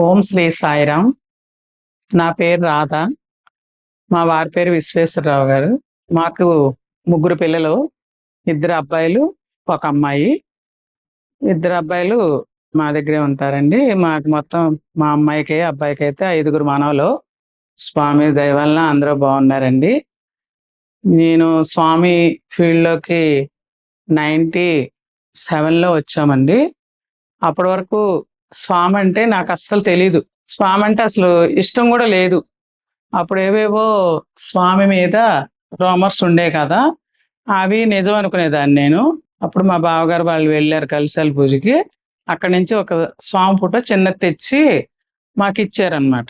ఓం శ్రీ సాయిరామ్. నా పేరు రాధ. మా వారి పేరు విశ్వేశ్వరరావు గారు. మాకు ముగ్గురు పిల్లలు, ఇద్దరు అబ్బాయిలు, ఒక అమ్మాయి. ఇద్దరు అబ్బాయిలు మా దగ్గరే ఉంటారండి. మాకు మొత్తం మా అమ్మాయికి అబ్బాయికి అయితే 5గురు మనవలు. స్వామి దయ వలన అందరూ బాగున్నారండి. నేను స్వామి ఫీల్డ్లోకి 97లో వచ్చామండి. అప్పటి వరకు స్వామి అంటే నాకు అస్సలు తెలీదు. స్వామి అంటే అసలు ఇష్టం కూడా లేదు. అప్పుడు ఏవేవో స్వామి మీద రూమర్స్ ఉండే కదా, అవి నిజం అనుకునేదాన్ని నేను. అప్పుడు మా బావగారు వాళ్ళు వెళ్ళారు కలిశాల పూజకి. అక్కడి నుంచి ఒక స్వామి ఫోటో చిన్నది తెచ్చి మాకు ఇచ్చారనమాట.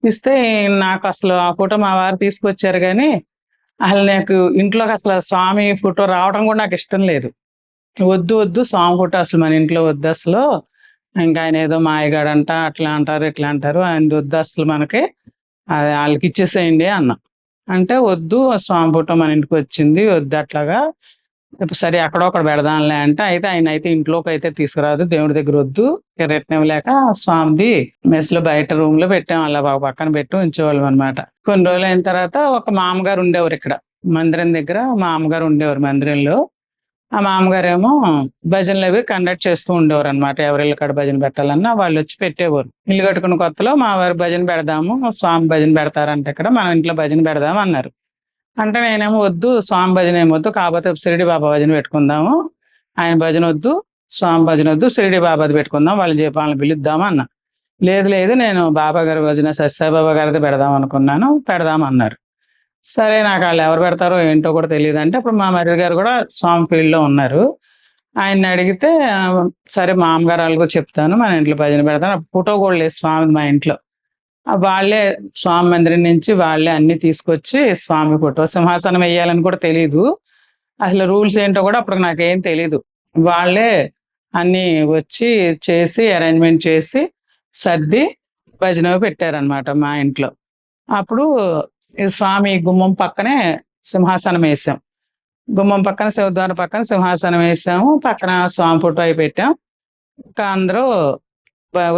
ఇస్తే నాకు అసలు ఆ ఫోటో మా వారు తీసుకొచ్చారు కానీ అసలు నాకు ఇంట్లోకి అసలు ఆ స్వామి ఫోటో రావడం కూడా నాకు ఇష్టం లేదు. వద్దు వద్దు స్వామి ఫోటో అసలు మన ఇంట్లో వద్దు అసలు. ఇంకా ఆయన ఏదో మాయగాడంట, అట్లా అంటారు ఇట్లా అంటారు, ఆయన వద్దు అసలు మనకి, అది వాళ్ళకి ఇచ్చేసేయండి అన్న. అంటే వద్దు స్వామి ఫోటో మన ఇంటికి వచ్చింది వద్దు అట్లాగా, ఇప్పుడు సరే ఎక్కడో ఒకటి పెడదాంలే అంటే, అయితే ఆయన అయితే ఇంట్లోకి అయితే తీసుకురాదు, దేవుడి దగ్గర వద్దు, రిటర్న్ ఇవ్వలేక స్వామిది మెస్ లో బయట రూమ్ లో పెట్టాం, అలా ఒక పక్కన పెట్టి ఉంచేవాళ్ళం అనమాట. కొన్ని రోజులు అయిన తర్వాత ఒక మామగారు ఉండేవారు ఇక్కడ మందిరం దగ్గర. మామగారు ఉండేవారు మందిరంలో. ఆ మామగారేమో భజనలు అవి కండక్ట్ చేస్తూ ఉండేవారు అనమాట. ఎవరిళ్ళ కాడ భజన పెట్టాలన్నా వాళ్ళు వచ్చి పెట్టేవారు. ఇల్లు కట్టుకున్న కొత్తలో మా వారు భజన పెడదాము, స్వామి భజన పెడతారంటే ఇక్కడ మన ఇంట్లో భజన పెడదాం అన్నారు. అంటే నేనేమో వద్దు స్వామి భజన ఏమొద్దు, కాకపోతే షిరిడి బాబా భజన పెట్టుకుందాము, ఆయన భజన వద్దు, స్వామి భజన వద్దు, షిరిడి బాబాది పెట్టుకుందాం, వాళ్ళని వాళ్ళని పిలుద్దాము అన్న. లేదు లేదు నేను బాబా గారి భజన సత్యసాయిబాబా గారిది పెడదాం అనుకున్నాను, పెడదామన్నారు. సరే నాకు వాళ్ళు ఎవరు పెడతారో ఏంటో కూడా తెలియదు. అంటే అప్పుడు మా మరిది గారు కూడా స్వామి ఫీల్డ్లో ఉన్నారు. ఆయన్ని అడిగితే సరే మా అమ్మగారు వాళ్ళకు చెప్తాను, మన ఇంట్లో భజన పెడతాను. అప్పుడు ఫోటో కూడా లేదు స్వామి మా ఇంట్లో. వాళ్ళే స్వామి మందిరం నుంచి వాళ్ళే అన్ని తీసుకొచ్చి స్వామి ఫోటో సింహాసనం వేయాలని కూడా తెలీదు. అసలు రూల్స్ ఏంటో కూడా అప్పుడు నాకేం తెలీదు. వాళ్ళే అన్ని వచ్చి చేసి అరేంజ్మెంట్ చేసి సర్ది భజన పెట్టారనమాట మా ఇంట్లో. అప్పుడు ఈ స్వామి గుమ్మం పక్కనే సింహాసనం వేసాం. గుమ్మం పక్కన శివద్వారం పక్కన సింహాసనం వేసాము, పక్కన స్వామి ఫోటో అయి పెట్టాం. ఇంకా అందరూ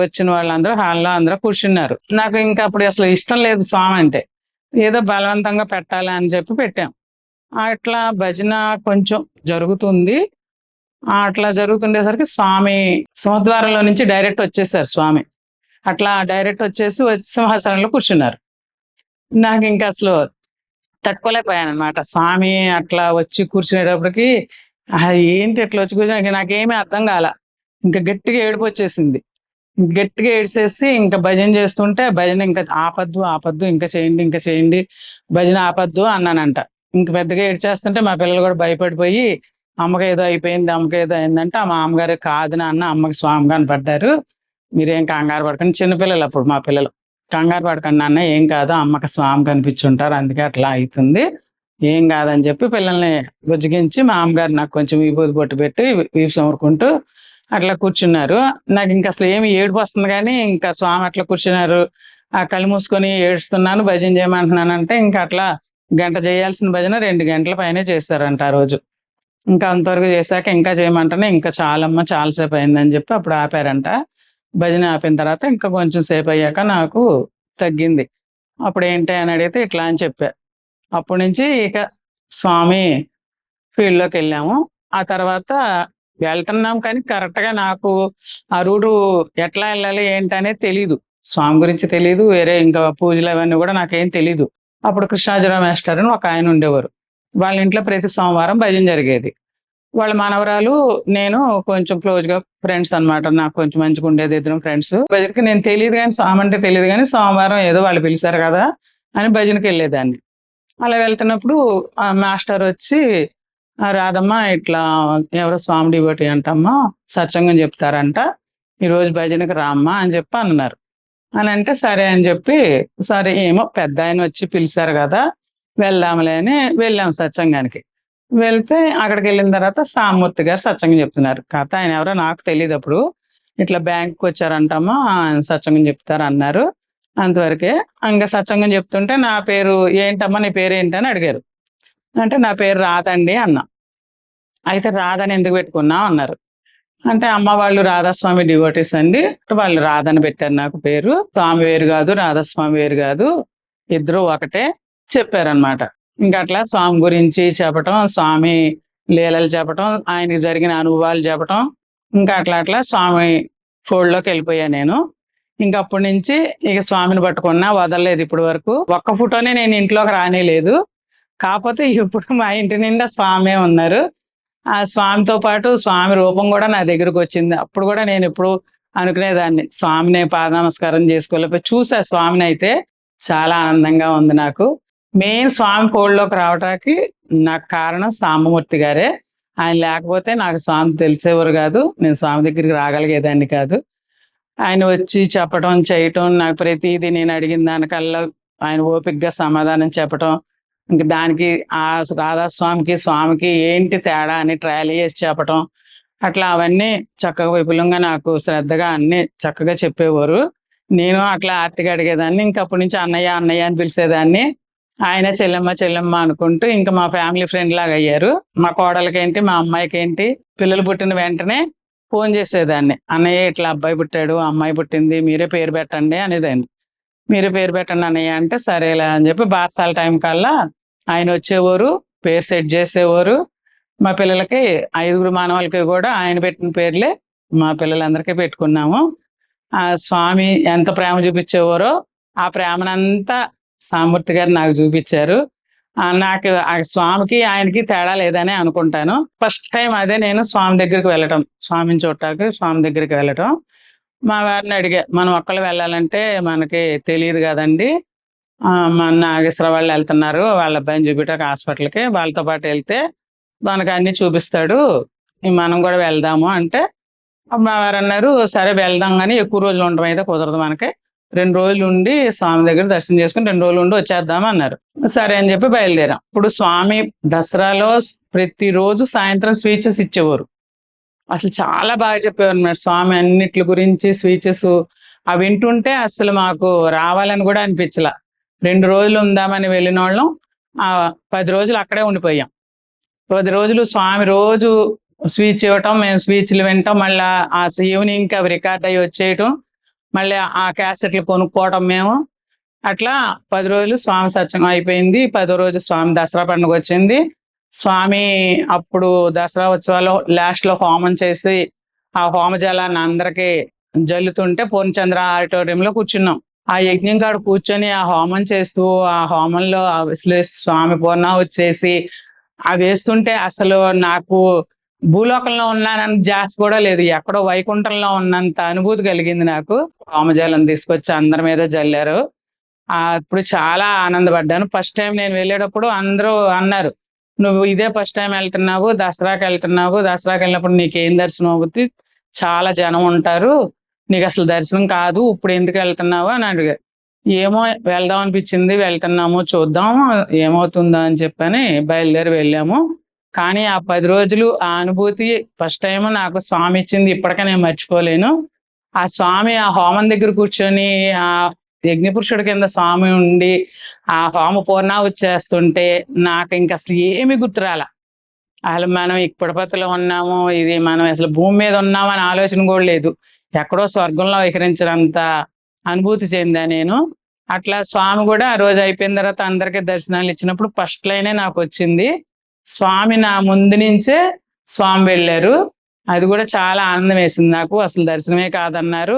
వచ్చిన వాళ్ళందరూ హాల్లో అందరూ కూర్చున్నారు. నాకు ఇంకా అప్పుడు అసలు ఇష్టం లేదు స్వామి అంటే, ఏదో బలవంతంగా పెట్టాలి అని చెప్పి పెట్టాం. అట్లా భజన కొంచెం జరుగుతుంది. అట్లా జరుగుతుండేసరికి స్వామి సింహద్వారంలో నుంచి డైరెక్ట్ వచ్చేసారు స్వామి. అట్లా డైరెక్ట్ వచ్చేసి సింహాసనంలో కూర్చున్నారు. నాకు ఇంకా అసలు తట్టుకోలేకపోయాను అనమాట. స్వామి అట్లా వచ్చి కూర్చునేటప్పటికి ఏంటి ఎట్లా వచ్చి కూర్చొని నాకేమీ అర్థం కాల. ఇంకా గట్టిగా ఏడుపు వచ్చేసింది. గట్టిగా ఏడ్చేసి ఇంకా భజన చేస్తుంటే, భజన ఇంకా ఆపద్దు ఆపద్దు, ఇంకా చేయండి ఇంకా చేయండి, భజన ఆపద్దు అన్నానంట. ఇంక పెద్దగా ఏడ్చేస్తుంటే మా పిల్లలు కూడా భయపడిపోయి అమ్మకి ఏదో అయిపోయింది, అమ్మకి ఏదో అయిందంటే, ఆ మా అమ్మగారు కాదు నాన్న అమ్మకి స్వామి కనపడ్డారు, మీరేం కంగారు పడకండి. చిన్నపిల్లలు అప్పుడు మా పిల్లలు. కంగారు పడకండి నాన్న, ఏం కాదు, అమ్మకి స్వామి కనిపించుంటారు అందుకే అట్లా అవుతుంది, ఏం కాదని చెప్పి పిల్లల్ని బుజ్జగించి మా అమ్మగారు నాకు కొంచెం విభూతి బొట్టు పెట్టి వీపు సమరుకుంటూ అట్లా కూర్చున్నారు. నాకు ఇంకా అసలు ఏమి ఏడుపు వస్తుంది కానీ ఇంకా స్వామి అట్లా కూర్చున్నారు. ఆ కళ్ళు మూసుకొని ఏడుస్తున్నాను, భజన చేయమంటున్నానంటే ఇంకా అట్లా గంట చేయాల్సిన భజన 2 గంటల పైనే చేశారంట ఆ రోజు. ఇంకా అంతవరకు చేశాక ఇంకా చేయమంటేనే ఇంకా చాలమ్మ చాలాసేపు అయిందని చెప్పి అప్పుడు ఆపారంట. భజన ఆపిన తర్వాత ఇంకా కొంచెం సేపు అయ్యాక నాకు తగ్గింది. అప్పుడు ఏంటి అని అడిగితే ఇట్లా అని చెప్పా. అప్పటి నుంచి ఇక స్వామి ఫీల్డ్లోకి వెళ్ళాము. ఆ తర్వాత వెళ్తున్నాం కానీ కరెక్ట్గా నాకు ఆ రూటు ఎట్లా వెళ్ళాలి ఏంటనేది తెలీదు. స్వామి గురించి తెలీదు, వేరే ఇంకా పూజలు అవన్నీ కూడా నాకేం తెలీదు. అప్పుడు కృష్ణాజరావు మాస్టర్ అని ఒక ఆయన ఉండేవారు. వాళ్ళ ఇంట్లో ప్రతి సోమవారం భజన జరిగేది. వాళ్ళ మనవరాలు నేను కొంచెం క్లోజ్గా ఫ్రెండ్స్ అనమాట. నాకు కొంచెం మంచిగా ఉండేది, ఇద్దరం ఫ్రెండ్స్. భజనకి నేను తెలియదు కానీ స్వామి అంటే తెలియదు కానీ సోమవారం ఏదో వాళ్ళు పిలిచారు కదా అని భజనకి వెళ్ళేదాన్ని. అలా వెళ్తున్నప్పుడు ఆ మాస్టర్ వచ్చి రాదమ్మా ఇట్లా ఎవరో స్వామి డివోటీ అంటమ్మా, సత్సంగం చెప్తారంట, ఈరోజు భజనకి రామ్మా అని చెప్పి అన్నారు. అని అంటే సరే అని చెప్పి, సరే ఏమో పెద్ద ఆయన వచ్చి పిలిచారు కదా వెళ్దాంలే అని వెళ్ళాం సత్సంగానికి. వెళ్తే అక్కడికి వెళ్ళిన తర్వాత సామూర్తి గారు సత్సంగం చెప్తున్నారు. కాకపోతే ఆయన ఎవరో నాకు తెలియదు. అప్పుడు ఇట్లా బ్యాంకుకి వచ్చారంటమ్మా సత్సంగం చెప్తారు అన్నారు. అంతవరకే. ఇంకా సత్సంగం చెప్తుంటే నా పేరు ఏంటమ్మా నీ పేరు ఏంటని అడిగారు. అంటే నా పేరు రాదండి అన్నా. అయితే రాదని ఎందుకు పెట్టుకున్నావు అన్నారు. అంటే అమ్మ వాళ్ళు రాధాస్వామి డివోటీస్ అండి. వాళ్ళు రాధని పెట్టారు నాకు పేరు. స్వామి వేరు కాదు, రాధాస్వామి వేరు కాదు, ఇద్దరు ఒకటే చెప్పారనమాట. ఇంకా అట్లా స్వామి గురించి చెప్పటం, స్వామి లీలలు చెప్పటం, ఆయనకి జరిగిన అనుభవాలు చెప్పటం, ఇంకా అట్లా అట్లా స్వామి ఫోల్డ్లోకి వెళ్ళిపోయా నేను. ఇంక అప్పటి నుంచి ఇక స్వామిని పట్టుకున్నా వదలలేదు ఇప్పటి వరకు. ఒక్క ఫోటోనే నేను ఇంట్లోకి రానేలేదు. కాకపోతే ఇప్పుడు మా ఇంటి నిండా స్వామే ఉన్నారు. ఆ స్వామితో పాటు స్వామి రూపం కూడా నా దగ్గరకు వచ్చింది. అప్పుడు కూడా నేను ఎప్పుడు అనుకునేదాన్ని, స్వామిని పాద నమస్కారం చేసుకోలేకపోయి చూసా స్వామిని. అయితే చాలా ఆనందంగా ఉంది నాకు. మెయిన్ స్వామి ఫోల్డ్లోకి రావడానికి నాకు కారణం సాంబమూర్తి గారే. ఆయన లేకపోతే నాకు స్వామి తెలిసేవారు కాదు, నేను స్వామి దగ్గరికి రాగలిగేదాన్ని కాదు. ఆయన వచ్చి చెప్పటం, చేయటం, నాకు ప్రతిదీ నేను అడిగిన దానికల్లా ఆయన ఓపికగా సమాధానం చెప్పటం, ఇంక దానికి ఆ రాధాస్వామికి స్వామికి ఏంటి తేడా అని ట్రయల్ చేసి చెప్పటం, అట్లా అవన్నీ చక్కగా విపులంగా నాకు శ్రద్ధగా అన్ని చక్కగా చెప్పేవారు. నేను అట్లా ఆర్తిగా అడిగేదాన్ని. ఇంక అప్పటి నుంచి అన్నయ్య అన్నయ్య అని పిలిచేదాన్ని. ఆయన చెల్లెమ్మ చెల్లెమ్మ అనుకుంటూ ఇంకా మా ఫ్యామిలీ ఫ్రెండ్ లాగా అయ్యారు. మా కోడలకేంటి, మా అమ్మాయికేంటి, పిల్లలు పుట్టిన వెంటనే ఫోన్ చేసేదాన్ని, అన్నయ్య ఇట్లా అబ్బాయి పుట్టాడు, అమ్మాయి పుట్టింది, మీరే పేరు పెట్టండి అనేదాన్ని. మీరే పేరు పెట్టండి అన్నయ్య అంటే సరేలే అని చెప్పి బారసాల టైం కల్లా ఆయన వచ్చేవారు, పేరు సెట్ చేసేవారు. మా పిల్లలకి 5గురు మానవాళ్ళకి కూడా ఆయన పెట్టిన పేర్లే మా పిల్లలందరికీ పెట్టుకున్నాము. ఆ స్వామి ఎంత ప్రేమ చూపించేవారో ఆ ప్రేమనంతా సామూర్తి గారు నాకు చూపించారు. నాకు ఆ స్వామికి ఆయనకి తేడా లేదని అనుకుంటాను. ఫస్ట్ టైం అదే నేను స్వామి దగ్గరికి వెళ్ళటం, స్వామిని చూడటానికి స్వామి దగ్గరికి వెళ్ళటం. మా వారిని అడిగా, మనం ఒక్కళ్ళు వెళ్ళాలంటే మనకి తెలియదు కదండి, మన నాగేశ్వర వాళ్ళు వెళ్తున్నారు వాళ్ళ అబ్బాయిని చూపించడానికి హాస్పిటల్కి, వాళ్ళతో పాటు వెళ్తే మనకు అన్ని చూపిస్తాడు, మనం కూడా వెళ్దాము అంటే మా వారు అన్నారు, సరే వెళ్దాం కానీ ఎక్కువ రోజులు ఉండడం అయితే కుదరదు మనకి, 2 రోజులు ఉండి స్వామి దగ్గర దర్శనం చేసుకుని 2 రోజులు ఉండి వచ్చేద్దాం అన్నారు. సరే అని చెప్పి బయలుదేరాం. ఇప్పుడు స్వామి దసరాలో ప్రతిరోజు సాయంత్రం స్పీచెస్ ఇచ్చేవారు. అసలు చాలా బాగా చెప్పేవారు అన్నమాట స్వామి అన్నిట్ల గురించి స్పీచెస్. అవి వింటుంటే అసలు మాకు రావాలని కూడా అనిపించలా. 2 రోజులు ఉందామని వెళ్ళిన వాళ్ళం 10 రోజులు అక్కడే ఉండిపోయాం. 10 రోజులు స్వామి రోజు స్పీచ్ ఇవ్వటం, మేము స్పీచ్లు వింటాం, మళ్ళీ ఆ ఈవినింగ్కి అవి రికార్డ్ అయ్యి వచ్చేయటం, మళ్ళీ ఆ క్యాసెట్లు కొనుక్కోవటం మేము. అట్లా 10 రోజులు స్వామి సత్సంగం అయిపోయింది. 10వ రోజు స్వామి దసరా పండుగ వచ్చింది. స్వామి అప్పుడు దసరా ఉత్సవాలు లాస్ట్ లో హోమం చేసి ఆ హోమజలాన్ని అందరికి జల్లుతుంటే పూర్ణచంద్ర ఆడిటోరియంలో కూర్చున్నాం. ఆ యజ్ఞం కాడ కూర్చొని ఆ హోమం చేస్తూ ఆ హోమంలో స్వామి పూర్ణాహుతి చేసి ఆ వేస్తుంటే అసలు నాకు భూలోకంలో ఉన్నానని జాస్ కూడా లేదు, ఎక్కడో వైకుంఠంలో ఉన్నంత అనుభూతి కలిగింది నాకు. హోమజలం తీసుకొచ్చి అందరి మీద జల్లారు. ఇప్పుడు చాలా ఆనందపడ్డాను. ఫస్ట్ టైం నేను వెళ్ళేటప్పుడు అందరూ అన్నారు, నువ్వు ఇదే ఫస్ట్ టైం వెళ్తున్నావు, దసరాకి వెళ్తున్నావు, దసరాకి వెళ్ళినప్పుడు నీకేం దర్శనం అవుతుంది, చాలా జనం ఉంటారు, నీకు అసలు దర్శనం కాదు, ఇప్పుడు ఎందుకు వెళ్తున్నావు అని అడిగారు. ఏమో వెళ్దాం అనిపించింది, వెళ్తున్నాము, చూద్దాం ఏమవుతుందో అని చెప్పని బయలుదేరి వెళ్ళాము. కానీ ఆ 10 రోజులు ఆ అనుభూతి ఫస్ట్ టైం నాకు స్వామి ఇచ్చింది ఇప్పటికే నేను మర్చిపోలేను. ఆ స్వామి ఆ హోమం దగ్గర కూర్చొని ఆ యజ్ఞపురుషుడి కింద స్వామి ఉండి ఆ హోమ పూర్ణాహుతి చేస్తుంటే నాకు ఇంక అసలు ఏమి గుర్తురాల. అసలు మనం ఇప్పటిపతిలో ఉన్నాము, ఇది మనం అసలు భూమి మీద ఉన్నాము అని ఆలోచన కూడా లేదు, ఎక్కడో స్వర్గంలో విహరించినంత అనుభూతి చెందా నేను. అట్లా స్వామి కూడా ఆ రోజు అయిపోయిన తర్వాత అందరికీ దర్శనాలు ఇచ్చినప్పుడు ఫస్ట్ లైనే నాకు వచ్చింది. స్వామి నా ముందు నుంచే స్వామి వెళ్ళారు. అది కూడా చాలా ఆనందం వేసింది నాకు. అసలు దర్శనమే కాదన్నారు,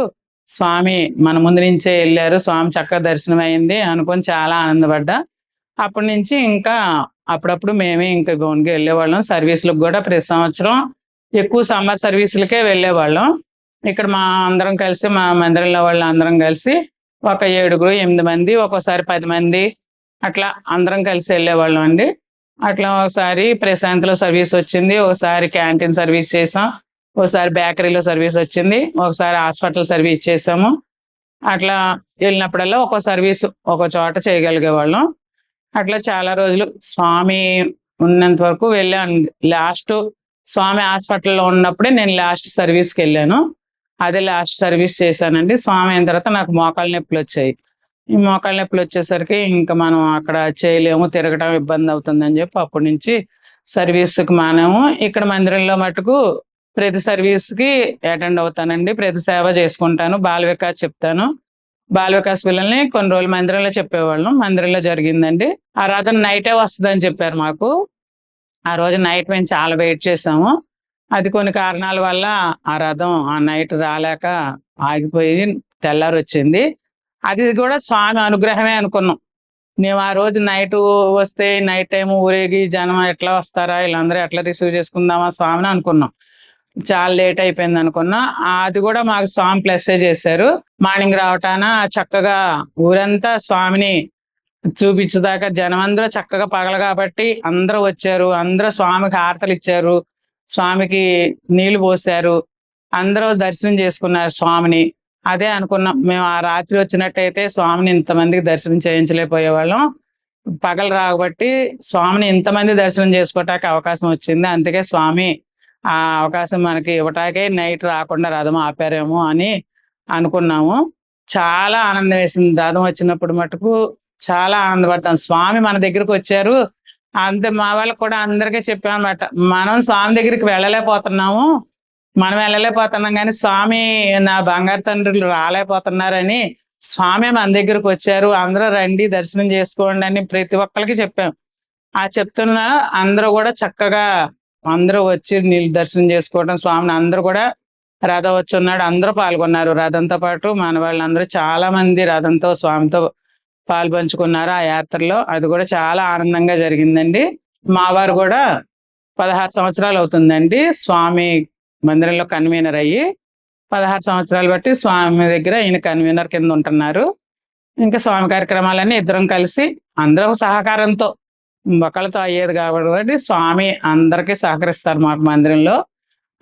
స్వామి మన ముందు నుంచే వెళ్ళారు, స్వామి చక్కగా దర్శనం అయింది అనుకొని చాలా ఆనందపడ్డా. అప్పటి నుంచి ఇంకా అప్పుడప్పుడు మేమే ఇంకా గోన్కి వెళ్ళేవాళ్ళం. సర్వీసులకు కూడా ప్రతి సంవత్సరం ఎక్కువ సమ్మర్ సర్వీసులకే వెళ్ళేవాళ్ళం. ఇక్కడ మా అందరం కలిసి, మా మందిరంలో వాళ్ళు అందరం కలిసి ఒక 7గురు 8 మంది, ఒక్కోసారి 10 మంది అట్లా అందరం కలిసి వెళ్ళేవాళ్ళం అండి. అట్లా ఒకసారి ప్రశాంతిలో సర్వీస్ వచ్చింది, ఒకసారి క్యాంటీన్ సర్వీస్ చేసాం, ఒకసారి బేకరీలో సర్వీస్ వచ్చింది, ఒకసారి హాస్పిటల్ సర్వీస్ చేసాము. అట్లా వెళ్ళినప్పుడల్లా ఒక సర్వీస్ ఒక చోట చేయగలిగే వాళ్ళం. అట్లా చాలా రోజులు స్వామి ఉన్నంత వరకు వెళ్ళాను. లాస్ట్ స్వామి హాస్పిటల్లో ఉన్నప్పుడే నేను లాస్ట్ సర్వీస్కి వెళ్ళాను. అదే లాస్ట్ సర్వీస్ చేశానండి. స్వామి అయిన తర్వాత నాకు మోకాళ్ళ నొప్పులు వచ్చాయి. ఈ మోకాళ్ళ నొప్పులు వచ్చేసరికి ఇంకా మనం అక్కడ చేయలేము, తిరగడం ఇబ్బంది అవుతుందని చెప్పి అప్పటి నుంచి సర్వీస్కి మానేము. ఇక్కడ మందిరంలో మటుకు ప్రతి సర్వీస్‌కి అటెండ్ అవుతానండి. ప్రతి సేవ చేసుకుంటాను. బాల వికాస్ చెప్తాను. బాల వికాస్ పిల్లల్ని కొన్ని రోజులు మందిరంలో చెప్పేవాళ్ళం. మందిరంలో జరిగిందండి. ఆ రథం నైటే వస్తదని చెప్పారు మాకు. ఆ రోజు నైట్ మేము చాలా వెయిట్ చేసాము. అది కొన్ని కారణాల వల్ల ఆ రథం ఆ నైట్ రాలేక ఆగిపోయి తెల్లారొచ్చింది. అది కూడా స్వామి అనుగ్రహమే అనుకున్నాం. మేము ఆ రోజు నైటు వస్తే నైట్ టైమ్ ఊరేగి జనం ఎట్లా వస్తారా? ఈళ్ళందరూ ఎట్లా రిసీవ్ చేసుకుందామా స్వామిని అనుకున్నాం. చాలా లేట్ అయిపోయిందనుకున్నా. అది గూడా మాకు స్వామి ప్లస్సే చేశారు. మార్నింగ్ రావటాన చక్కగా ఊరంతా స్వామిని చూపించేదాకా జనమందరూ చక్కగా పగలు కాబట్టి అందరూ వచ్చారు. అందరూ స్వామికి హారతలిచ్చారు. స్వామికి నీళ్లు పోశారు. అందరూ దర్శనం చేసుకున్నారు స్వామిని. అదే అనుకున్నాం. మేము ఆ రాత్రి వచ్చినట్టయితే స్వామిని ఇంతమందికి దర్శనం చేయించలేకపోయేవాళ్ళం. పగలు రాబట్టి స్వామిని ఇంతమంది దర్శనం చేసుకోవటానికి అవకాశం వచ్చింది. అందుకే స్వామి ఆ అవకాశం మనకి ఇవ్వటాకే నైట్ రాకుండా రథం ఆపారేమో అని అనుకున్నాము. చాలా ఆనందం వేసింది. రథం వచ్చినప్పుడు మటుకు చాలా ఆనందపడతాం. స్వామి మన దగ్గరకొచ్చారు. అంతే మా వాళ్ళకి కూడా అందరికీ చెప్పామన్నమాట. మనం స్వామి దగ్గరికి వెళ్ళలేకపోతున్నాము. మనం వెళ్ళలేకపోతున్నాం గానీ, స్వామి నా బంగారు తండ్రులు రాలేకపోతున్నారని, స్వామి మన దగ్గరకొచ్చారు. అందరూ రండి దర్శనం చేసుకోండి అని ప్రతి ఒక్కళ్ళకి చెప్పాం. ఆ చెప్తున్నా అందరూ గూడా చక్కగా అందరూ వచ్చి దర్శనం చేసుకోవడం, స్వామిని అందరూ కూడా రథం వచ్చున్నాడు. అందరూ పాల్గొన్నారు. రథంతో పాటు మన వాళ్ళందరూ చాలా మంది రథంతో స్వామితో పాలుపంచుకున్నారు ఆ యాత్రలో. అది కూడా చాలా ఆనందంగా జరిగిందండి. మా వారు గూడా 16 సంవత్సరాలవుతుందండి స్వామి మందిరంలో కన్వీనర్ అయ్యి. 16 సంవత్సరాలు బట్టి స్వామి దగ్గర ఈయన కన్వీనర్ కింద ఉంటున్నారు. ఇంకా స్వామి కార్యక్రమాలన్నీ ఇద్దరం కలిసి అందరూ సహకారంతో ఒకళ్ళతో అయ్యేది కాబట్టి స్వామి అందరికీ సహకరిస్తారు మాకు మందిరంలో.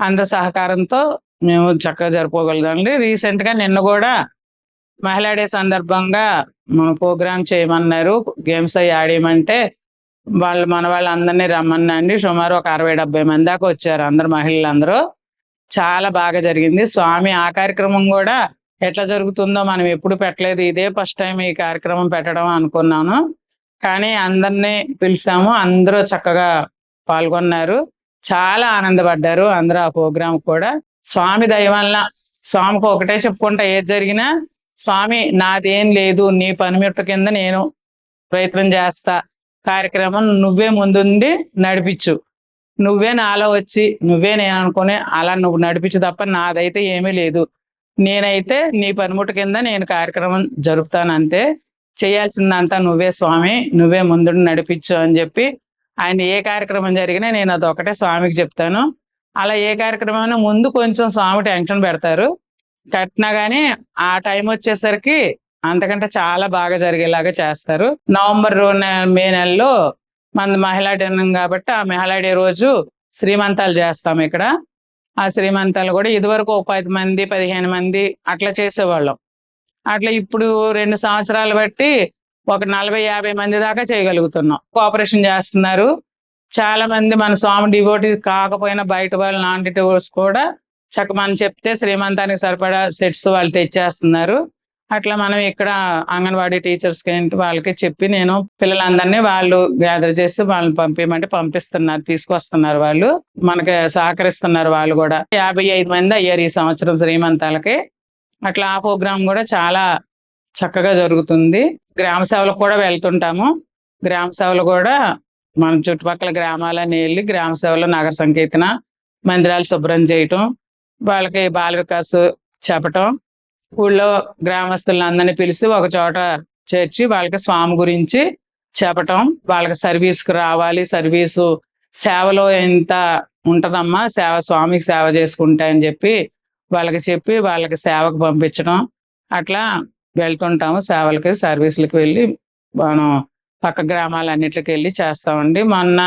అందరి సహకారంతో మేము చక్కగా జరుపుకోగలుగుతామండి. రీసెంట్‌గా నిన్న గూడా మహిళా డే సందర్భంగా ప్రోగ్రామ్ చేయమన్నారు. గేమ్స్ అయి ఆడేయమంటే మన వాళ్ళందరినీ రమ్మన్నా అండి. సుమారు ఒక 60, 70 మంది దాకా వచ్చారు అందరు మహిళలందరూ. చాలా బాగా జరిగింది. స్వామి ఆ కార్యక్రమం గూడా ఎట్లా జరుగుతుందో మనం ఎప్పుడు పెట్టలేదు. ఇదే ఫస్ట్ టైమ్ ఈ కార్యక్రమం పెట్టడం అనుకున్నాను. కానీ అందరిని పిలిసాము. అందరూ చక్కగా పాల్గొన్నారు. చాలా ఆనందపడ్డారు అందరూ ఆ ప్రోగ్రామ్ కూడా. స్వామి దయ వలన స్వామికి ఒకటే చెప్పుకుంటా ఏది జరిగినా, స్వామి నాదేం లేదు. నీ పనిముట్టు కింద నేను ప్రయత్నం చేస్తా. కార్యక్రమం నువ్వే ముందుండి నడిపించు. నువ్వే నాలో వచ్చి, నువ్వే నేననుకుని అలా నువ్వు నడిపించు తప్ప నాదైతే ఏమీ లేదు. నేనైతే నీ పనిముట్టు కింద నేను కార్యక్రమం జరుపుతానంతే. చేయాల్సిందంతా నువ్వే స్వామి. నువ్వే ముందుండి నడిపించు అని చెప్పి, ఆయన ఏ కార్యక్రమం జరిగినా నేను అదొక్కటే స్వామికి చెప్తాను. అలా ఏ కార్యక్రమమైనా ముందు కొంచెం స్వామి టెన్షన్ పెడతారు. కట్టినా గానీ ఆ టైమొచ్చేసరికి అంతకంటే చాలా బాగా జరిగేలాగా చేస్తారు. మే నెలలో మనది మహిళా దినం కాబట్టి, ఆ మహిళా డే రోజు శ్రీమంతాలు చేస్తాం ఇక్కడ. ఆ శ్రీమంతాలు కూడా ఇదివరకు ఒక 10 మంది, 15 మంది అట్లా చేసేవాళ్ళం. అట్లా ఇప్పుడు 2 సంవత్సరాలు బట్టి ఒక 40, 50 మంది దాకా చేయగలుగుతున్నాం. కోఆపరేషన్ చేస్తున్నారు. చాలా మంది మన స్వామి డివోటీస్ కాకపోయినా బయట వాళ్ళు నాన్ డివోటీస్ కూడా మనం చెప్తే శ్రీమంతానికి సరిపడా సెట్స్ వాళ్ళు తెచ్చేస్తున్నారు. అట్లా మనం ఇక్కడ అంగన్వాడీ టీచర్స్‌కి ఏంటి వాళ్ళకి చెప్పి నేను పిల్లలందరినీ వాళ్ళు గ్యాదర్ చేసి వాళ్ళని పంపియమంటే పంపిస్తున్నారు. తీసుకొస్తున్నారు వాళ్ళు. మనకి సహకరిస్తున్నారు వాళ్ళు గూడా. 55 మంది అయ్యారు ఈ సంవత్సరం శ్రీమంతాలకి. అట్లా ఆ ప్రోగ్రామ్ గూడా చాలా చక్కగా జరుగుతుంది. గ్రామ సేవలకు కూడా వెళ్తుంటాము. గ్రామ సేవలు గూడా మన చుట్టుపక్కల గ్రామాలన్నీ ఎళ్లి గ్రామ సేవలో నగర సంకీర్తన, మందిరాలు శుభ్రం చేయటం, వాళ్ళకి బాల వికాస్ చెప్పటం, ఊళ్ళో గ్రామస్తులందరినీ పిలిచి ఒక చోట చేర్చి వాళ్ళకి స్వామి గురించి చెప్పటం, వాళ్ళకి సర్వీస్‌కి రావాలి. సేవలో ఇంత ఉంటదమ్మా. స్వామికి సేవ చేసుకుంటే అని చెప్పి వాళ్ళకి చెప్పి వాళ్ళకి సేవకు పంపించడం. అట్లా వెళ్తుంటాము సేవలకి, సర్వీసులకి వెళ్ళి మనం పక్క గ్రామాలన్నిట్లికి వెళ్ళి చేస్తామండి. మొన్న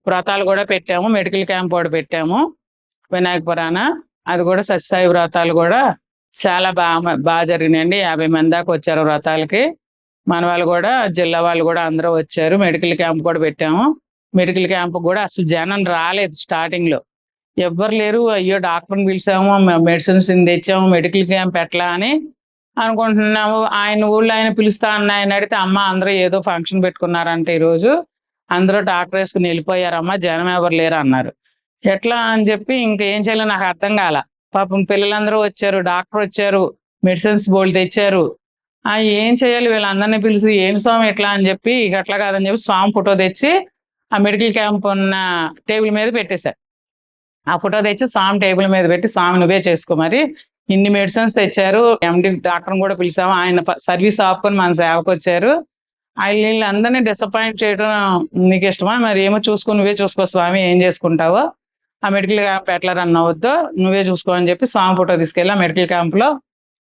వ్రతాలు కూడా పెట్టాము. మెడికల్ క్యాంప్ కూడా పెట్టాము వినాయకపురాన. అది కూడా సత్యసాయి వ్రతాలు కూడా చాలా జరిగినాయండి. 50 మంది దాకా వచ్చారు వ్రతాలకి. మన వాళ్ళు కూడా జిల్లా వాళ్ళు కూడా అందరూ వచ్చారు. మెడికల్ క్యాంప్ కూడా పెట్టాము. మెడికల్ క్యాంప్ కూడా అసలు జనం రాలేదు స్టార్టింగ్‌లో. ఎవ్వరు లేరు. అయ్యో! డాక్టర్‌ని పిలిసాము, మెడిసిన్స్ తెచ్చాము, మెడికల్ క్యాంప్ ఎట్లా అని అనుకుంటున్నాము. ఆయన ఊళ్ళో ఆయన పిలుస్తా అన్న ఆయన అడిగితే, అమ్మ అందరూ ఏదో ఫంక్షన్ పెట్టుకున్నారంట ఈరోజు. అందరూ డాక్టర్ వేసుకుని వెళ్ళిపోయారమ్మా. జనం ఎవరు లేరు అన్నారు. ఎట్లా అని చెప్పి ఇంకేం చేయాలో నాకు అర్థం కాల. పాపం పిల్లలందరూ వచ్చారు, డాక్టర్ వచ్చారు, మెడిసిన్స్ బోలెడు తెచ్చారు. ఏం చేయాలి వీళ్ళందరిని పిలిచి, "ఏంటి స్వామి ఇట్లా" అని చెప్పి, ఇక అట్లా కాదని చెప్పి స్వామి ఫోటో తెచ్చి ఆ మెడికల్ క్యాంప్ ఉన్న టేబుల్ మీద పెట్టేశా. ఆ ఫోటో తెచ్చి స్వామి టేబుల్ మీద పెట్టి, "స్వామి నువ్వే చేసుకో మరి. ఇన్ని మెడిసిన్స్ తెచ్చారు. ఎండీ డాక్టర్‌ని కూడా పిలిచాము. ఆయన సర్వీస్ ఆపుకొని మన సేవకొచ్చారు. వీళ్ళందరిని డిసప్పాయింట్ చేయడం నీకిష్టమా? మరి ఏమో చూసుకో, నువ్వే చూసుకో స్వామి ఏం చేసుకుంటావో. ఆ మెడికల్ క్యాంప్ ఎట్లా రన్ అవుద్దో నువ్వే చూసుకో" అని చెప్పి స్వామి ఫోటో తీసుకెళ్ళి ఆ మెడికల్ క్యాంప్‌లో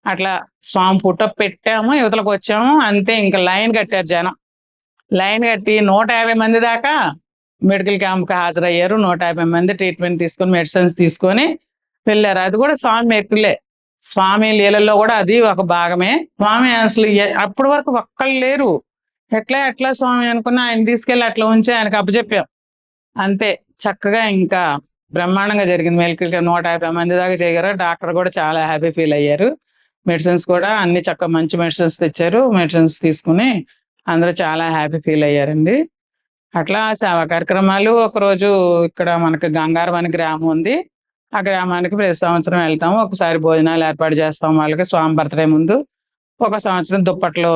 అట్లా స్వామి ఫోటో పెట్టాము. ఇవతలకొచ్చాము. అంతే ఇంక లైన్ కట్టారు జనం. లైన్ కట్టి 150 మంది దాకా మెడికల్ క్యాంప్‌కి హాజరయ్యారు. 150 మంది ట్రీట్మెంట్ తీసుకొని, మెడిసిన్స్ తీసుకొని వెళ్లారు. అది కూడా స్వామి మెట్టులే. స్వామి లీలల్లో కూడా అది ఒక భాగమే. స్వామి అసలు అప్పటి వరకు ఒక్కళ్ళు లేరు. ఎట్లా స్వామి అనుకున్న ఆయన తీసుకెళ్ళి అట్లా ఉంచి ఆయనకు అప్పజెప్పాం. అంతే చక్కగా ఇంకా బ్రహ్మాండంగా జరిగింది. మెడికల్ క్యాంప్ 150 మంది దాకా చేయగారు. డాక్టర్ కూడా చాలా హ్యాపీ ఫీల్ అయ్యారు. మెడిసిన్స్ కూడా అన్ని చక్కగా మంచి మెడిసిన్స్ తెచ్చారు. మెడిసిన్స్ తీసుకుని అందరూ చాలా హ్యాపీ ఫీల్ అయ్యారండి. అట్లా సేవా కార్యక్రమాలు ఒకరోజు ఇక్కడ మనకి గంగారం అని గ్రామం ఉంది. ఆ గ్రామానికి ప్రతి సంవత్సరం వెళ్తాము. ఒకసారి భోజనాలు ఏర్పాటు చేస్తాం వాళ్ళకి స్వామి బర్త్‌డే ముందు. ఒక సంవత్సరం దుప్పట్లు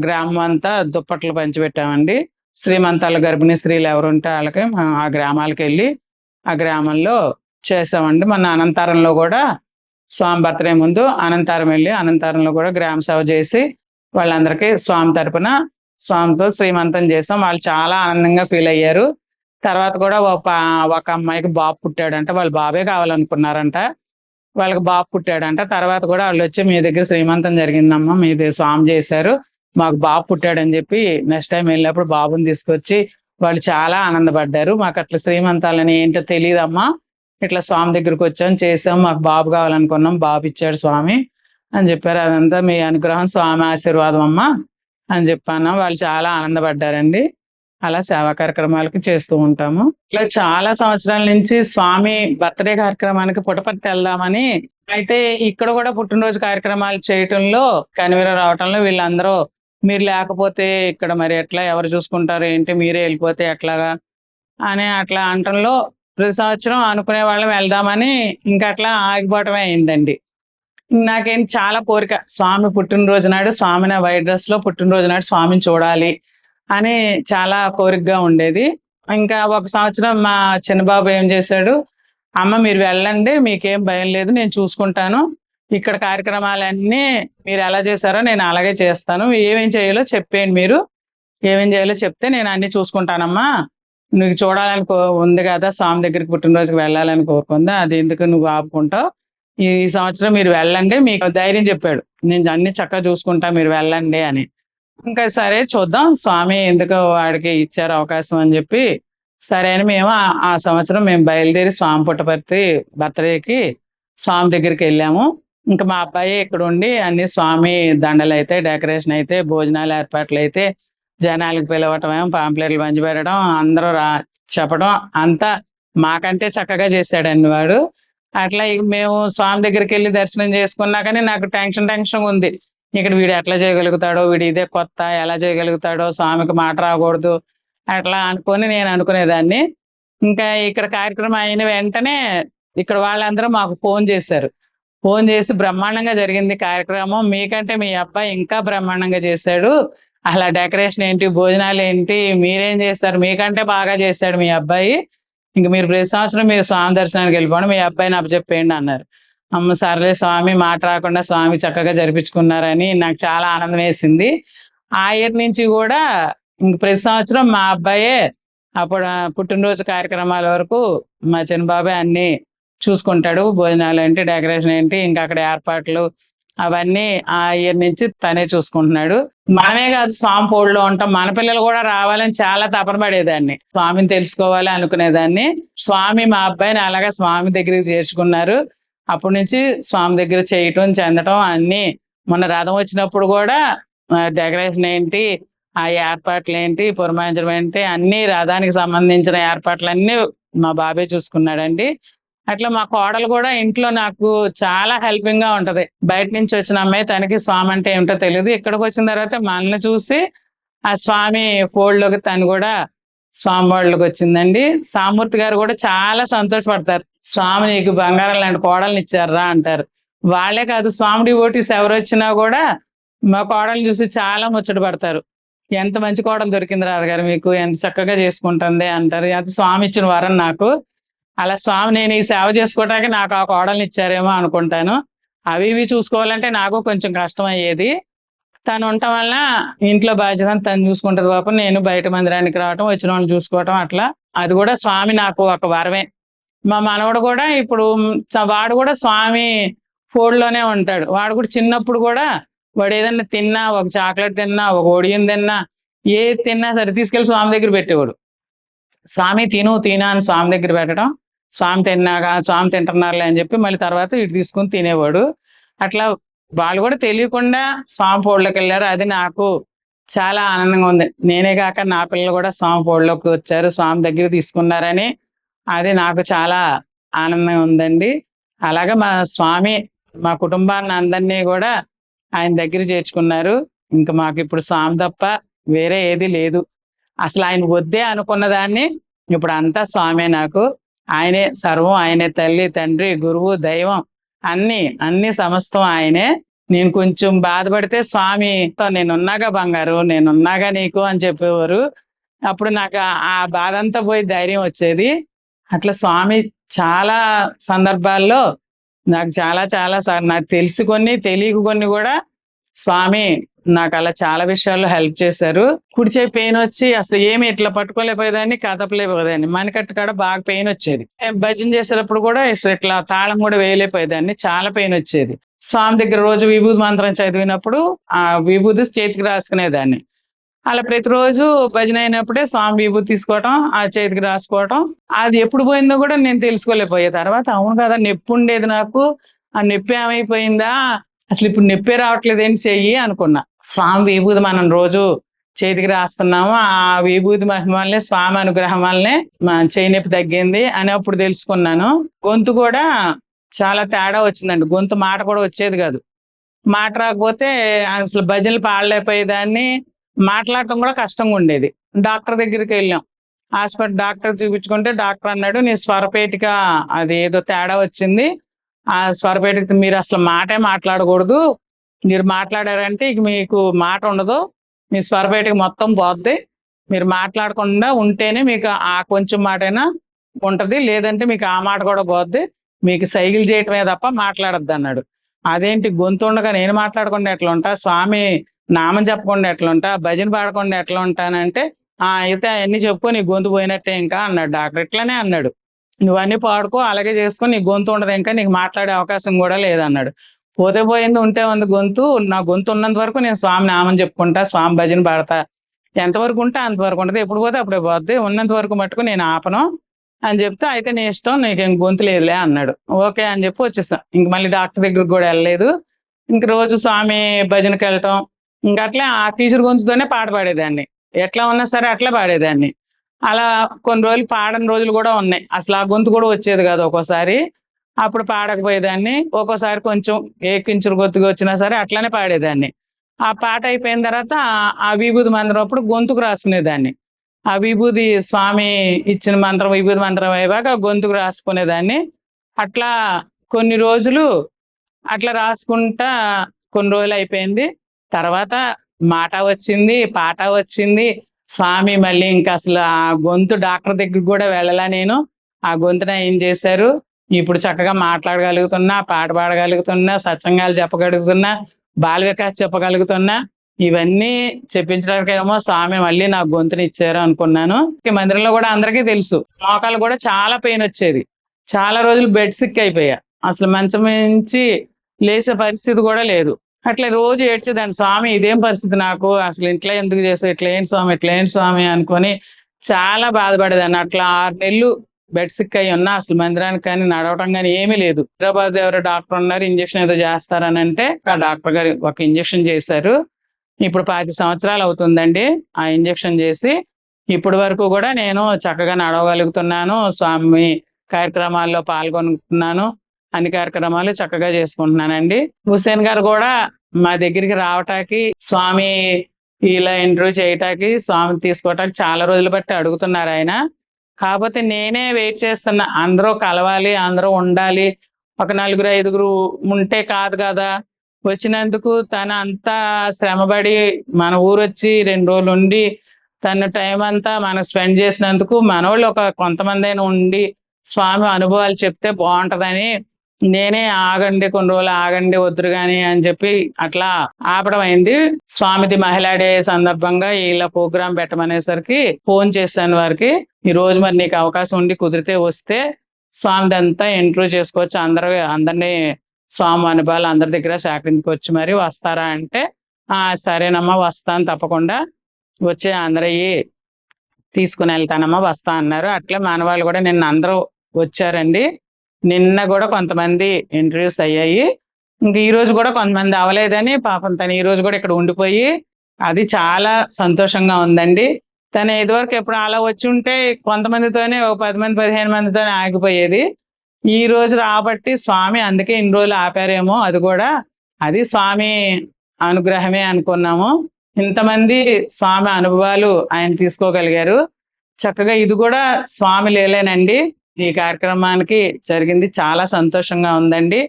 గ్రామం అంతా దుప్పట్లు పంచిపెట్టామండి. శ్రీమంతాలు గర్భిణీ స్త్రీలు ఎవరుంటే ఆళ్ళకి ఆ గ్రామాలకెళ్ళి ఆ గ్రామంలో చేసామండి. మొన్న అనంతారంలో కూడా స్వామి బర్త్‌డే ముందు అనంతారం వెళ్ళి అనంతారంలో కూడా గ్రామ సేవ చేసి వాళ్ళందరికీ స్వామి తరపున స్వామితో శ్రీమంతం చేసాం. వాళ్ళు చాలా ఆనందంగా ఫీల్ అయ్యారు. తర్వాత కూడా ఒక అమ్మాయికి బాబు పుట్టాడంట. వాళ్ళ బాబే కావాలనుకున్నారంట. వాళ్ళకి బాబు పుట్టాడంట. తర్వాత కూడా వాళ్ళొచ్చి, "మీ దగ్గర శ్రీమంతం జరిగిందమ్మా. మీది స్వామి చేశారు. మాకు బాబు పుట్టాడని" చెప్పి నెక్స్ట్ టైం వెళ్ళినప్పుడు బాబుని తీసుకొచ్చి వాళ్ళు చాలా ఆనందపడ్డారు. "మాకు అట్లా శ్రీమంతాలని ఏంటో తెలీదమ్మా. ఇట్లా స్వామి దగ్గరికి వచ్చాం, చేసాం. మాకు బాబు కావాలనుకున్నాం. బాబు ఇచ్చాడు స్వామి" అని చెప్పారు. "అదంతా మీ అనుగ్రహం, స్వామి ఆశీర్వాదం అమ్మా" అని చెప్పాను. వాళ్ళు చాలా ఆనందపడ్డారండి. అలా సేవా కార్యక్రమాలకి చేస్తూ ఉంటాము. ఇట్లా చాలా సంవత్సరాల నుంచి స్వామి బర్త్‌డే కార్యక్రమానికి పుట్టపర్తి వెళ్దామని, అయితే ఇక్కడ కూడా పుట్టినరోజు కార్యక్రమాలు చేయటంలో కన్వీనర్ అవటంలో వీళ్ళందరూ, "మీరు లేకపోతే ఇక్కడ మరి ఎట్లా ఎవరు చూసుకుంటారు ఏంటి? మీరే వెళ్ళిపోతే ఎట్లాగా?" అని అట్లా అనటంలో ప్రతి సంవత్సరం అనుకునే వాళ్ళం వెళ్దామని ఇంక అట్లా ఆగిపోవటమే అయిందండి. నాకేంటి చాలా కోరిక. స్వామి పుట్టినరోజు నాడు స్వామిని వైట్ డ్రెస్‌లో పుట్టినరోజు నాడు స్వామిని చూడాలి అని చాలా కోరికగా ఉండేది. ఇంకా ఒక సంవత్సరం మా చిన్న బాబు ఏం చేశాడు, "అమ్మ మీరు వెళ్ళండి. మీకేం భయం లేదు. నేను చూసుకుంటాను. ఇక్కడ కార్యక్రమాలన్నీ మీరు ఎలా చేశారో నేను అలాగే చేస్తాను. ఏమేం చేయాలో చెప్పేయండి మీరు. ఏమేం చేయాలో చెప్తే నేను అన్నీ చూసుకుంటానమ్మా. నీకు చూడాలని ఉంది కదా! స్వామి దగ్గరికి పుట్టినరోజుకి వెళ్ళాలని కోరుకుందా. అది ఎందుకు నువ్వు ఆపుకుంటావు? ఈ సంవత్సరం మీరు వెళ్ళండి." మీకు ధైర్యం చెప్పాడు. "నేను అన్ని చక్కగా చూసుకుంటా. మీరు వెళ్ళండి" అని. ఇంకా సరే చూద్దాం. స్వామి ఎందుకో వాడికి ఇచ్చారు అవకాశం అని చెప్పి, సరే అని మేము ఆ సంవత్సరం మేము బయలుదేరి స్వామి పుట్టపర్తి బర్త్‌డేకి స్వామి దగ్గరికెళ్ళాము. ఇంక మా అబ్బాయే ఇక్కడుండి అన్ని స్వామి దండలైతే, డెకరేషన్ అయితే, భోజనాల ఏర్పాట్లయితే, జనాలకి పిలవటం, పాంప్లెట్లు పంచిపెట్టడం, అందరూ చెప్పడం అంతా మాకంటే చక్కగా చేశాడండి వాడు. అట్లా ఇక మేము స్వామి దగ్గరికెళ్ళి దర్శనం చేసుకున్నా కానీ నాకు టెన్షన్‌గుంది. ఇక్కడ వీడు ఎట్లా చేయగలుగుతాడో, వీడు ఇదే కొత్త ఎలా చేయగలుగుతాడో, స్వామికి మాట రాకూడదు అట్లా అనుకోని నేను అనుకునేదాన్ని. ఇంకా ఇక్కడ కార్యక్రమం అయిన వెంటనే ఇక్కడ వాళ్ళందరూ మాకు ఫోను చేశారు. ఫోను చేసి, "బ్రహ్మాండంగా జరిగింది కార్యక్రమం. మీకంటే మీ అబ్బాయి ఇంకా బ్రహ్మాండంగా చేశాడు. అసల డెకరేషన్ ఏంటి, భోజనాలేంటి, మీరేం చేశారు, మీకంటే బాగా చేశాడు మీ అబ్బాయి. ఇంక మీరు ప్రతి సంవత్సరం మీరు స్వామి దర్శనానికి వెళ్ళిపోండి. మీ అబ్బాయిని అప్పచెప్పేయండి" అన్నారు. అమ్మ సర్లే స్వామి మాట రాకుండా స్వామి చక్కగా జరిపించుకున్నారని నాకు చాలా ఆనందం వేసింది. ఆ ఇయర్ నుంచి కూడా ఇంక ప్రతి సంవత్సరం మా అబ్బాయే అప్పుడు పుట్టినరోజు కార్యక్రమాల వరకు మా చిన్న బాబాయ్ అన్నీ చూసుకుంటాడు. భోజనాలేంటి, డెకరేషన్ ఏంటి, ఇంకా అక్కడ ఏర్పాట్లు అవన్నీ ఆ ఇయర్ నుంచి తనే చూసుకుంటున్నాడు. మనమే కాదు స్వామి పోడులో ఉంటాం. మన పిల్లలు కూడా రావాలని చాలా తపన పడేదాన్ని. స్వామిని తెలుసుకోవాలి అనుకునేదాన్ని. స్వామి మా అబ్బాయిని అలాగా స్వామి దగ్గరికి చేర్చుకున్నారు. అప్పటి నుంచి స్వామి దగ్గర చేయటం, చెందటం అన్నీ. మొన్న రథం వచ్చినప్పుడు కూడా డెకరేషన్ ఏంటి, ఆ ఏర్పాట్లేంటి, పురమాయించడం ఏంటి అన్నీ రథానికి సంబంధించిన ఏర్పాట్లన్నీ మా బాబాయ్ చూసుకున్నాడండి. అట్లా మా కోడలు కూడా ఇంట్లో నాకు చాలా హెల్పింగ్‌గా ఉంటది. బయట నుంచి వచ్చిన అమ్మాయి తనకి స్వామి అంటే ఏమిటో తెలీదు. ఇక్కడికొచ్చిన తర్వాత మనల్ని చూసి ఆ స్వామి ఫోల్డ్‌లోకి తను కూడా స్వామి వాళ్ళకి వచ్చిందండి. సామూర్తి గారు కూడా చాలా సంతోషపడతారు. స్వామి నీకు బంగారం లాంటి కోడల్ని ఇచ్చారా అంటారు. వాళ్ళే కాదు, స్వామి డివోటీస్ ఎవరు వచ్చినా కూడా మా కోడల్ని చూసి చాలా ముచ్చట పడతారు. ఎంత మంచి కోడలు దొరికింది రాధగారు మీకు, ఎంత చక్కగా చేసుకుంటుంది అంటారు. అది స్వామి ఇచ్చిన వరం నాకు. అలా స్వామి నేను ఈ సేవ చేసుకోవడానికి నాకు ఆ కోడల్ని ఇచ్చారేమో అనుకుంటాను. అవి ఇవి చూసుకోవాలంటే నాకు కొంచెం కష్టం అయ్యేది. తను ఉండటం వల్ల ఇంట్లో బాధ్యత తను చూసుకుంటది పాపం. నేను బయట మందిరానికి రావటం, వచ్చిన వాళ్ళని చూసుకోవటం, అట్లా అది కూడా స్వామి నాకు ఒక వరమే. మా మనవడు కూడా ఇప్పుడు వాడు కూడా స్వామి ఫోడ్లోనే ఉంటాడు. వాడు కూడా చిన్నప్పుడు కూడా వాడు ఏదన్నా తిన్నా, ఒక చాక్లెట్ తిన్నా, ఒక ఒడియం తిన్నా, ఏది తిన్నా సరే తీసుకెళ్లి స్వామి దగ్గర పెట్టేవాడు. స్వామి తిను తినా అని స్వామి దగ్గర పెట్టడం, స్వామి తిన్నాగా స్వామి తింటున్నారులే అని చెప్పి మళ్ళీ తర్వాత ఇటు తీసుకుని తినేవాడు. అట్లా వాళ్ళు కూడా తెలియకుండా స్వామి ఫోడ్లోకి వెళ్ళారు. అది నాకు చాలా ఆనందంగా ఉంది. నేనే కాక నా పిల్లలు కూడా స్వామి ఫోడ్లోకి వచ్చారు, స్వామి దగ్గర తీసుకున్నారని అది నాకు చాలా ఆనందంగా ఉందండి. అలాగే మా స్వామి మా కుటుంబాన్ని అందరినీ కూడా ఆయన దగ్గర చేర్చుకున్నారు. ఇంకా మాకు ఇప్పుడు స్వామి తప్ప వేరే ఏది లేదు. అసలు ఆయన వద్దే అనుకున్న దాన్ని ఇప్పుడు అంతా స్వామే నాకు. ఆయనే సర్వం, ఆయనే తల్లి తండ్రి గురువు దైవం, అన్ని సమస్తం ఆయనే. నేను కొంచెం బాధపడితే స్వామి నేనున్నాగా బంగారు, నేనున్నాగా నీకు అని చెప్పేవారు. అప్పుడు నాకు ఆ బాధ అంతా పోయి ధైర్యం వచ్చేది. అట్లా స్వామి చాలా సందర్భాల్లో నాకు చాలా చాలా నాకు తెలిసి కొన్ని తెలియక కొన్ని కూడా స్వామి నాకు అలా చాలా విషయాల్లో హెల్ప్ చేశారు. కుడి చేయి పెయిన్ వచ్చి అసలు ఏమి ఇట్లా పట్టుకోలేకపోయేదాన్ని, కదపలేకపోయేదాన్ని. మణికట్టు కాడ బాగా పెయిన్ వచ్చేది. భజన చేసేటప్పుడు కూడా ఇట్లా తాళం కూడా వేయలేకపోయేదాన్ని, చాలా పెయిన్ వచ్చేది. స్వామి దగ్గర రోజు విభూతి మంత్రం చదివినప్పుడు ఆ విభూతి చేతికి రాసుకునేదాన్ని. అలా ప్రతిరోజు భజన అయినప్పుడే స్వామి విభూతి తీసుకోవటం, ఆ చేతికి రాసుకోవటం. అది ఎప్పుడు పోయిందో కూడా నేను తెలుసుకోలేకపోయే. తర్వాత అవును కదా, నొప్పి ఉండేది నాకు, ఆ నొప్పి ఏమైపోయిందా, అసలు ఇప్పుడు నొప్పి రావట్లేదు ఏంటి చెయ్యి అనుకున్నా. స్వామి విభూతి మనం రోజు చేతికి రాస్తున్నాము, ఆ విభూతి మహిమ వల్లే, స్వామి అనుగ్రహం వల్లనే చేయి నొప్పి తగ్గింది అని అప్పుడు తెలుసుకున్నాను. గొంతు కూడా చాలా తేడా వచ్చిందండి. గొంతు మాట కూడా వచ్చేది కాదు. మాట రాకపోతే అసలు భజనలు పాడలేకపోయేదాన్ని, మాట్లాడటం కూడా కష్టంగా ఉండేది. డాక్టర్ దగ్గరికి వెళ్ళాం. హాస్పిటల్ డాక్టర్ చూపించుకుంటే డాక్టర్ అన్నాడు నీ స్వరపేటిక అది ఏదో తేడా వచ్చింది, ఆ స్వరపేటిక మీరు అసలు మాటే మాట్లాడకూడదు, మీరు మాట్లాడారంటే ఇక మీకు మాట ఉండదు, మీ స్వరపేటిక మొత్తం పోద్ది, మీరు మాట్లాడకుండా ఉంటేనే మీకు ఆ కొంచెం మాటైనా ఉంటది, లేదంటే మీకు ఆ మాట కూడా పోద్ది, మీకు సైకిల్ చేయటమే తప్ప మాట్లాడద్దు అన్నాడు. అదేంటి గొంతు ఉండగా నేను మాట్లాడకుండా ఎట్లా ఉంటా, స్వామి నామం చెప్పకుండా ఎట్లా ఉంటా, భజన పాడకుండా ఎట్లా ఉంటానంటే అయితే అవన్నీ చెప్పు నీ గొంతు పోయినట్టే ఇంకా అన్నాడు డాక్టర్. ఇట్లానే అన్నాడు, నువ్వన్నీ పాడుకో అలాగే చేసుకొని నీ గొంతు ఉండదు, ఇంకా నీకు మాట్లాడే అవకాశం కూడా లేదన్నాడు. పోతే పోయింది, ఉంటే ఉంది గొంతు, నా గొంతు ఉన్నంత వరకు నేను స్వామి నామం చెప్పుకుంటా, స్వామి భజన పాడతా, ఎంతవరకు ఉంటే అంతవరకు ఉంటుంది, ఎప్పుడు పోతే అప్పుడే పోద్ది, ఉన్నంత వరకు మట్టుకు నేను ఆపను అని చెప్తే అయితే నీ ఇష్టం, నీకేం గొంతు లేదులే అన్నాడు. ఓకే అని చెప్పి వచ్చేసాం. ఇంక మళ్ళీ డాక్టర్ దగ్గరికి కూడా వెళ్ళలేదు. ఇంక రోజు స్వామి భజనకి వెళ్ళటం, ఇంకట్లే ఆ కీచురు గొంతుతోనే పాట పాడేదాన్ని, ఎట్లా ఉన్నా సరే అట్లా పాడేదాన్ని. అలా కొన్ని రోజులు పాడని రోజులు కూడా ఉన్నాయి. అసలు ఆ గొంతు కూడా వచ్చేది కాదు ఒక్కోసారి, అప్పుడు పాడకపోయేదాన్ని. ఒక్కోసారి కొంచెం ఏ కించురు గొంతుగా వచ్చినా సరే అట్లానే పాడేదాన్ని. ఆ పాట అయిపోయిన తర్వాత ఆ విభూతి మంత్రం అప్పుడు గొంతుకు రాసుకునేదాన్ని. ఆ విభూతి స్వామి ఇచ్చిన మంత్రం, విభూతి మంత్రం అయ్యాక గొంతుకు రాసుకునేదాన్ని. అట్లా కొన్ని రోజులు అట్లా రాసుకుంటా కొన్ని రోజులు అయిపోయింది. తర్వాత మాట వచ్చింది, పాట వచ్చింది. స్వామి మళ్ళీ ఇంకా అసలు ఆ గొంతు డాక్టర్ దగ్గరికి కూడా వెళ్ళలా నేను. ఆ గొంతున ఏం చేశారు, ఇప్పుడు చక్కగా మాట్లాడగలుగుతున్నా, పాట పాడగలుగుతున్నా, సత్సంగాలు చెప్పగలుగుతున్నా, బాల వికాస్ చెప్పగలుగుతున్నా. ఇవన్నీ చెప్పించడానికేమో స్వామి మళ్ళీ నాకు గొంతుని ఇచ్చారు అనుకున్నాను. మందిరంలో కూడా అందరికీ తెలుసు, మోకాలు కూడా చాలా పెయిన్ వచ్చేది. చాలా రోజులు బెడ్ సిక్ అయిపోయా, అసలు మంచం నుంచి లేసే పరిస్థితి కూడా లేదు. అట్లా రోజు ఏడ్చేదాన్ని, స్వామి ఇదేం పరిస్థితి నాకు, అసలు ఇంట్లో ఎందుకు చేసావు, ఇట్లా ఏంటి స్వామి, ఇట్లా ఏంటి స్వామి అనుకొని చాలా బాధపడేదాన్ని. అట్లా 6 నెలలు బెడ్ సిక్ అయ్యి ఉన్నా, అసలు మందిరానికి కానీ నడవటం కానీ ఏమీ లేదు. హైదరాబాద్ ఎవరో డాక్టర్ ఉన్నారు, ఇంజక్షన్ ఏదో చేస్తారని అంటే ఆ డాక్టర్ గారు ఒక ఇంజక్షన్ చేశారు. ఇప్పుడు 10 సంవత్సరాలు అవుతుందండి ఆ ఇంజక్షన్ చేసి. ఇప్పటి వరకు కూడా నేను చక్కగా నడవగలుగుతున్నాను, స్వామి కార్యక్రమాల్లో పాల్గొంటున్నాను, అన్ని కార్యక్రమాలు చక్కగా చేసుకుంటున్నానండి. హుసేన్ గారు కూడా మా దగ్గరికి రావటానికి స్వామి ఇలా ఇంటర్వ్యూ చేయటానికి స్వామిని తీసుకోవటానికి చాలా రోజులు బట్టి అడుగుతున్నారు ఆయన. కాకపోతే నేనే వెయిట్ చేస్తున్నా. అందరూ కలవాలి, అందరూ ఉండాలి. ఒక నలుగురు, ఐదుగురు ఉంటే కాదు కదా! వచ్చినందుకు తను అంతా శ్రమపడి మన ఊరొచ్చి 2 రోజులు ఉండి, తన టైం అంతా మనం స్పెండ్ చేసినందుకు మనోళ్ళు ఒక కొంతమందైనా ఉండి, స్వామి అనుభవాలు చెప్తే బావుంటదని నేనే ఆగండి, కొన్ని రోజులు ఆగండి, వద్దురు గాని అని చెప్పి అట్లా ఆపడం అయింది. స్వామిది మహిళా డే సందర్భంగా ఇలా ప్రోగ్రామ్ పెట్టమనేసరికి ఫోన్ చేశాను వారికి. ఈ రోజు మరి నీకు అవకాశం ఉండి కుదిరితే వస్తే స్వామిదంతా ఇంటర్వ్యూ చేసుకోవచ్చు. అందరినీ స్వామి అనుభవాలు అందరి దగ్గర సేకరించుకోవచ్చు. మరి వస్తారా అంటే, సరేనమ్మా వస్తాను తప్పకుండా. వచ్చి అందరయ్యి తీసుకుని వెళ్తానమ్మా వస్తా అన్నారు. అట్లే మనవాళ్ళు కూడా నిన్న అందరూ వచ్చారండి. నిన్న కూడా కొంతమంది ఇంటర్వ్యూస్ అయ్యాయి. ఇంక ఈ రోజు కూడా కొంతమంది అవ్వలేదని పాపం తను ఈ రోజు కూడా ఇక్కడ ఉండిపోయి, అది చాలా సంతోషంగా ఉందండి. తను ఇదివరకు ఎప్పుడు అలా వచ్చి ఉంటే కొంతమందితోనే ఒక 10 మంది, 15 మందితోనే ఆగిపోయేది. ఈ రోజు రాబట్టి స్వామి అందుకే ఇన్ని రోజులు ఆపారేమో, అది కూడా అది స్వామి అనుగ్రహమే అనుకున్నాము. ఇంతమంది స్వామి అనుభవాలు ఆయన తీసుకోగలిగారు. చక్కగా ఇది కూడా స్వామి లీలేనండి. ఈ కార్యక్రమానికి జరిగింది చాలా సంతోషంగా ఉందండి.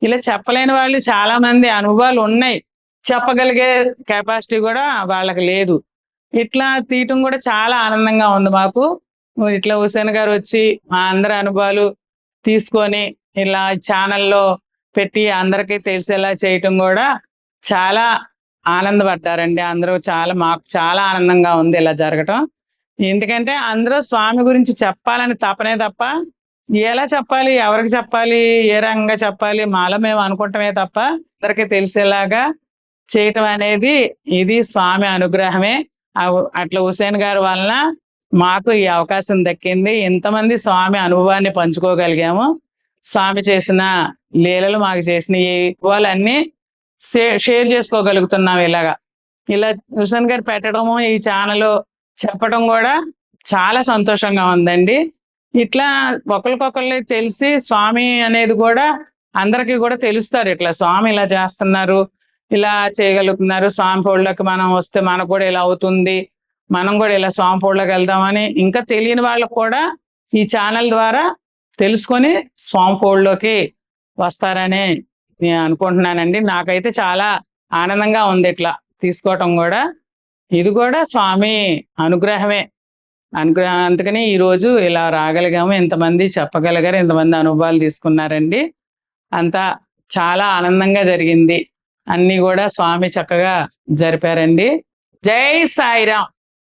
ఇలా చెప్పలేని వాళ్ళు చాలా మంది అనుభవాలు ఉన్నాయి. చెప్పగలిగే కెపాసిటీ కూడా వాళ్ళకి లేదు. ఇట్లా తీయటం కూడా చాలా ఆనందంగా ఉంది మాకు. ఇట్లా హుసేన్ గారు వచ్చి మా అందరి అనుభవాలు తీసుకొని ఇలా ఛానల్లో పెట్టి అందరికీ తెలిసేలా చేయటం కూడా చాలా ఆనందపడ్డారండి. అందరూ మాకు చాలా ఆనందంగా ఉంది ఇలా జరగటం. ఎందుకంటే అందరూ స్వామి గురించి చెప్పాలని తపనే తప్ప ఎలా చెప్పాలి, ఎవరికి చెప్పాలి, ఏ రకంగా చెప్పాలి మాలో మేము అనుకుంటమే తప్ప అందరికీ తెలిసేలాగా చేయటం అనేది ఇది స్వామి అనుగ్రహమే. అట్లా హుసేన్ గారి వలన మాకు ఈ అవకాశం దక్కింది. ఇంతమంది స్వామి అనుభవాన్ని పంచుకోగలిగాము. స్వామి చేసిన లీలలు, మాకు చేసిన ఈ అనుభవాలన్నీ షేర్ చేసుకోగలుగుతున్నాం. ఇలా హుసేన్ గారు పెట్టడము, ఈ ఛానల్ చెప్పడం కూడా చాలా సంతోషంగా ఉందండి. ఇట్లా ఒకరికొకళ్ళు తెలిసి స్వామి అనేది కూడా అందరికీ కూడా తెలుస్తారు. ఇట్లా స్వామి ఇలా చేస్తున్నారు, ఇలా చేయగలుగుతున్నారు, స్వామి ఫోల్డ్లోకి మనం వస్తే మనకు కూడా ఇలా అవుతుంది, మనం కూడా ఇలా స్వామి ఫోల్డ్లోకి వెళ్దామని ఇంకా తెలియని వాళ్ళకు కూడా ఈ ఛానల్ ద్వారా తెలుసుకొని స్వామి ఫోల్డ్లోకి వస్తారని నేను అనుకుంటున్నానండి. నాకైతే చాలా ఆనందంగా ఉంది ఇట్లా తీసుకోవటం కూడా. ఇది కూడా స్వామి అనుగ్రహమే. అందుకని ఈరోజు ఇలా రాగలిగాము, ఇంతమంది చెప్పగలిగారు, ఇంతమంది అనుభవాలు తీసుకున్నారండి. అంతా చాలా ఆనందంగా జరిగింది. అన్ని కూడా స్వామి చక్కగా జరిపారండి. జై సాయిరాం.